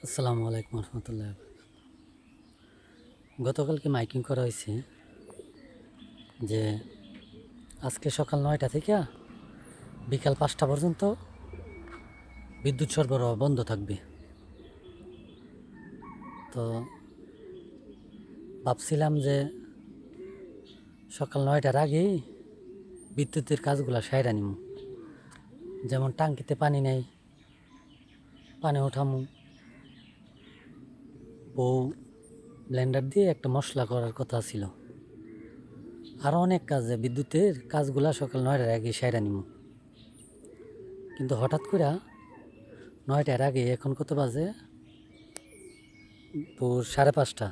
আসসালামু আলাইকুম রহমতুল্লাহ। গতকালকে মাইকিং করা হয়েছে যে আজকে সকাল 9টা থেকে বিকাল 5টা পর্যন্ত বিদ্যুৎ সরবরাহ বন্ধ থাকবে। তো ভাবছিলাম যে সকাল 9টার আগেই বিদ্যুতের কাজগুলো সাইরা নিমু, যেমন টাঙ্কিতে পানি নেই, পানি ওঠামু, বউ ব্লেন্ডার দিয়ে একটা মশলা করার কথা ছিল। আরও অনেক কাজে বিদ্যুতের কাজগুলা সকাল 9টার আগে সাইরা নিমু। কিন্তু হঠাৎ করে 9টার আগে এখন কত বাজে? ভোর 5:30,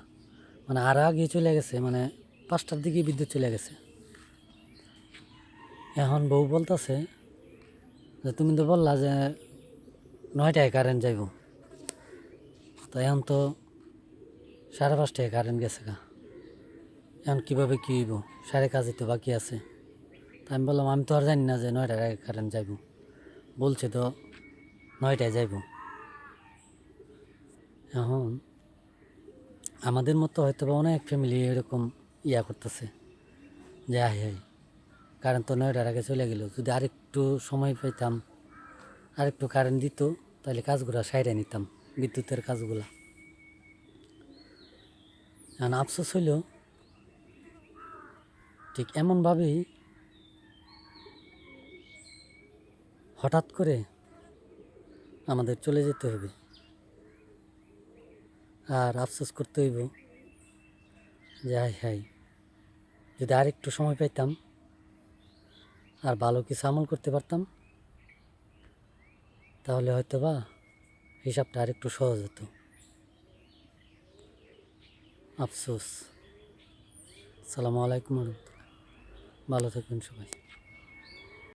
মানে আরও আগে চলে গেছে, মানে 5টার দিকে বিদ্যুৎ চলে গেছে। এখন বউ বলতেছে যে তুমি তো বললা যে 9টায় কারেন্ট যাইব, তো এখন তো 5:30টায় কারেন্ট গেছে গা, এখন কীভাবে কী হইব? কাজে তো বাকি আছে। তা আমি বললাম আমি তো আর জানি না যে 9টার আগে কারেন্ট যাইব, বলছে তো 9টায় যাইব। এখন আমাদের মতো হয়তো বা অনেক ফ্যামিলি এরকম করতেছে যে হাই কারেন্ট তো 9টার আগে চলে গেল, যদি আরেকটু সময় পাইতাম, আরেকটু কারেন্ট দিত, তাহলে কাজগুলো সাইডে নিতাম, বিদ্যুতের কাজগুলো। এখন আফসোস হইল ঠিক এমনভাবেই হঠাৎ করে আমাদের চলে যেতে হবে, আর আফসোস করতে হইব যে হাই যদি আরেকটু সময় পাইতাম আর ভালো কিছু আমল করতে পারতাম, তাহলে হয়তো বা হিসাবটা আরেকটু সহজ হতো। আফসোস। আসসালামু আলাইকুম রহমতুল্লাহ। ভালো থাকবেন সবাই।